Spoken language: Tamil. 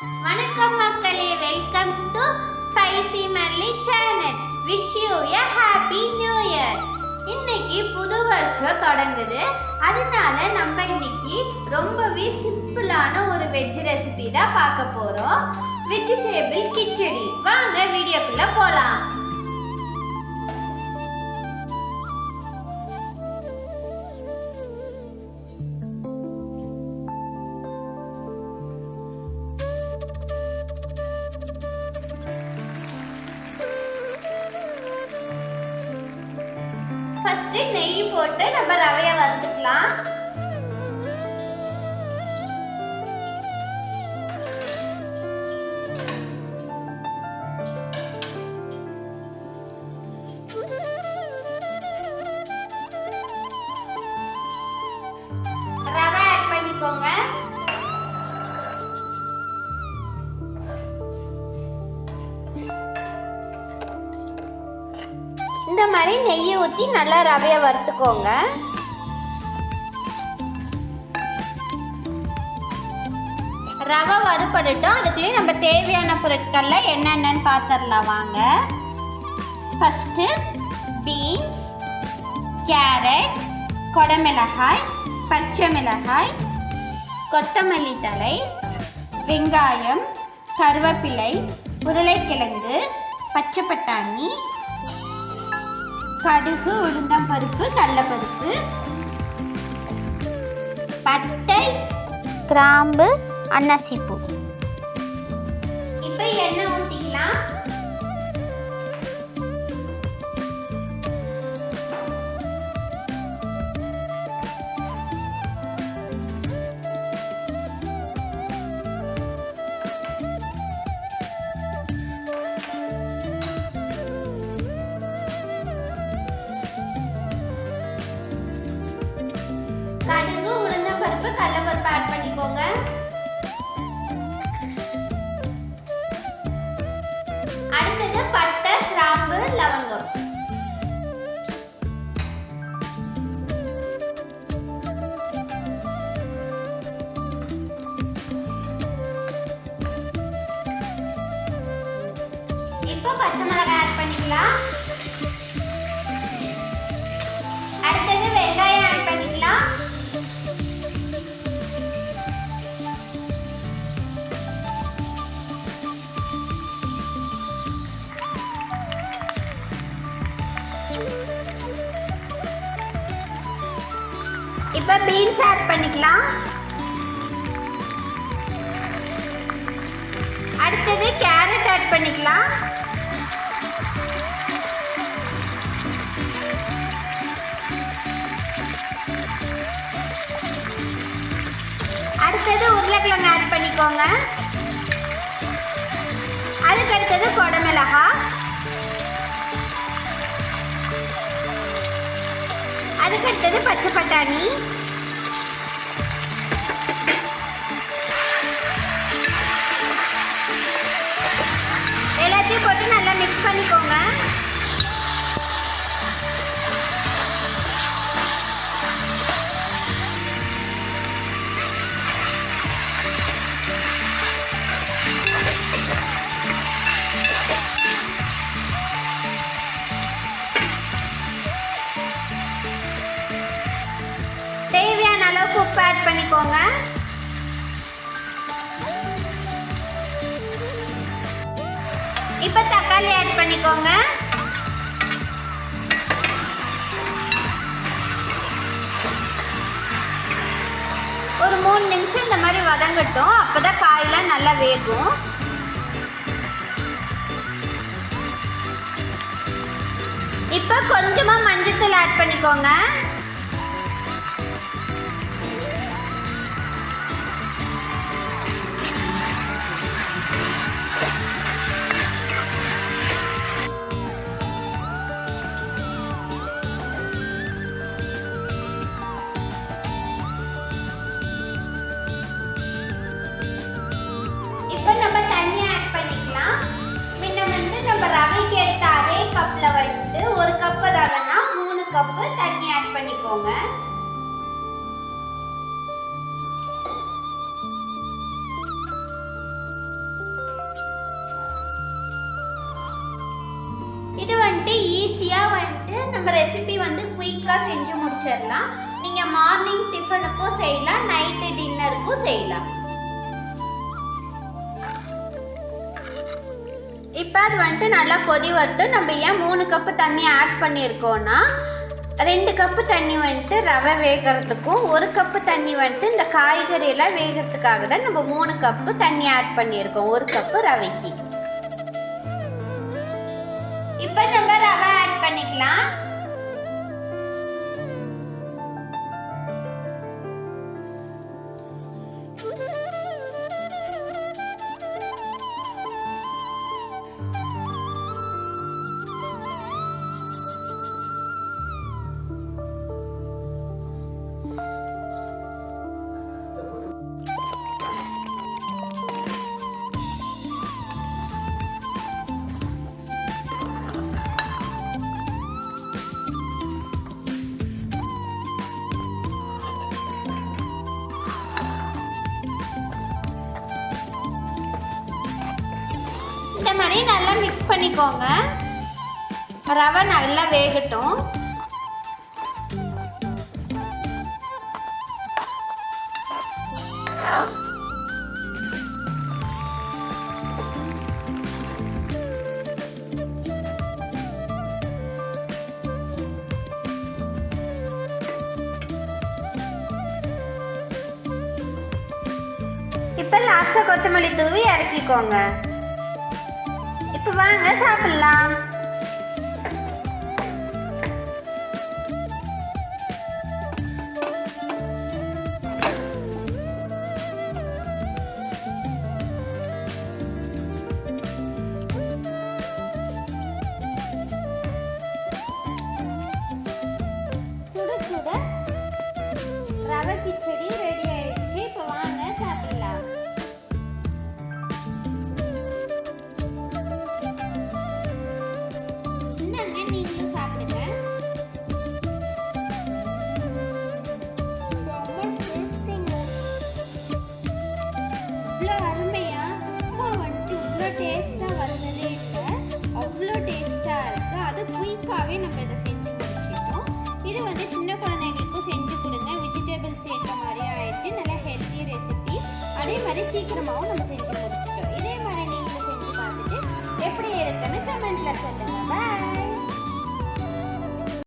வணக்கம் மக்களே, வெல்கம் டு ஸ்பைசி மல்லி channel. Wish you a happy new year. இன்னைக்கு புது வருஷம் தொடங்குது. அதனால நம்ம இன்னைக்கு ரொம்பவே சிம்பிளான ஒரு வெஜ் ரெசிபி தான் பார்க்க போறோம். வெஜிடேபிள் கிச்சடி. வாங்க வீடியோக்குள்ள போலாம். ஃபர்ஸ்ட் நெய் போட்டு நம்ம ரவையை வறுத்துக்கலாம். ரவை ஆட் பண்ணிக்கோங்க. இந்த மாதிரி நெய்யை ஊற்றி நல்லா ரவையை வறுத்துக்கோங்க. ரவை வறுபடட்டும். அதுக்குள்ளே நம்ம தேவையான பொருட்கள்ல என்னென்னு பார்த்துடலாம் வாங்க. ஃபஸ்ட்டு பீன்ஸ், கேரட், கொடமிளகாய், பச்சை மிளகாய், கொத்தமல்லி தழை, வெங்காயம், கருவேப்பிலை, உருளைக்கிழங்கு, பச்சை பட்டாணி, கடுகு, உளுந்தம்பருப்பு, கடலைப்பருப்பு, பட்டை, கிராம்பு, அன்னாசிப்பூ. இப்போ எண்ணெய் ஊற்றிக்கலாம். கடுகு, உளுந்தம்பருப்பு, கடலைப்பருப்பு ஆட் பண்ணிக்கோங்க. அடுத்தது பட்டை, கிராம்பு, லவங்கம். இப்போ பச்சை மிளகாய் ஆட் பண்ணிக்கலாம். அடுத்தது வெங்காயம் ஆட் பண்ணிக்கலாம். இப்போ பீன்ஸ் ஆட் பண்ணிக்கலாம். அடுத்தது கேரட் ஆட் பண்ணிக்கலாம். அடுத்தது உருளைக்கிழங்கு ஆட் பண்ணிக்கோங்க. அதுக்கு அடுத்தது கொடமிளகாய், அதுக்கு அடுத்தது பச்சை பட்டாணி, எல்லாத்தையும் போட்டு நல்லா மிக்ஸ் பண்ணிக்கோங்க. தேவையான அளவுக்கு உப்பு ஆட் பண்ணிக்கோங்க. இப்போ தக்காளி ஆட் பண்ணிக்கோங்க. ஒரு 3 நிமிஷம் இந்த மாதிரி வதங்கட்டும். அப்பதான் காயெல்லாம் நல்லா வேகும். இப்போ கொஞ்சமா மஞ்சத்தூள் ஆட் பண்ணிக்கோங்க. இப்போ நம்ம தண்ணி ஆட் பண்ணிக்கலாம். முன்ன நம்ம ரவைக்கு எடுத்த அதே கப்ல வந்து 1 கப் ரவைனா 3 கப் தண்ணி ஆட் பண்ணிக்கோங்க. வந்துட்டு ஈஸியாக வந்துட்டு நம்ம ரெசிபி வந்து குயிக்காக செஞ்சு முடிச்சிடலாம். நீங்கள் மார்னிங் டிஃபனுக்கும் செய்யலாம், நைட்டு டின்னருக்கும் செய்யலாம். இப்போ அது வந்துட்டு நல்லா கொதி வருது. நம்ம ஏன் 3 கப்பு தண்ணி ஆட் பண்ணியிருக்கோன்னா 2 கப்பு தண்ணி வந்துட்டு ரவை வேகிறதுக்கும் 1 கப்பு தண்ணி வந்துட்டு இந்த காய்கறியெல்லாம் வேகிறதுக்காக தான் நம்ம 3 கப்பு தண்ணி ஆட் பண்ணியிருக்கோம் 1 கப்பு ரவைக்கு. இப்போ நம்ம ரவை ஆட் பண்ணிக்கலாம். இந்த மாதிரி நல்லா மிக்ஸ் பண்ணிக்கோங்க. ரவை நல்லா வேகட்டும். இப்போ லாஸ்ட்டாக கொத்தமல்லி தூவி இறக்கிக்கோங்க. இப்போ வாங்க சாப்பிடலாம். சுட சுட ரவை கிச்சடி ரெடி ஆயிடுச்சு. இப்போ வாங்க சாப்பிடலாம். நீங்களும் சாப்பிடுங்க. இவ்வளோ அருமையா வந்துட்டு இவ்வளோ டேஸ்டா வந்ததே இல்லை. அவ்வளோ டேஸ்டா இருக்கு. அது குயிக்காவே நம்ம இதை செஞ்சு முடிச்சிட்டோம். இது வந்து சின்ன குழந்தைங்களுக்கும் செஞ்சு கொடுங்க. வெஜிடபிள் சேர்த்த மாதிரி ஆயிடுச்சு. நல்ல ஹெல்த்தி ரெசிபி. அதே மாதிரி சீக்கிரமாகவும் நம்ம செஞ்சு முடிச்சிட்டோம். இதே மாதிரி நீங்களும் செஞ்சு பார்த்துட்டு எப்படி இருக்குன்னு கமெண்ட்ல சொல்லுங்க. பாய்.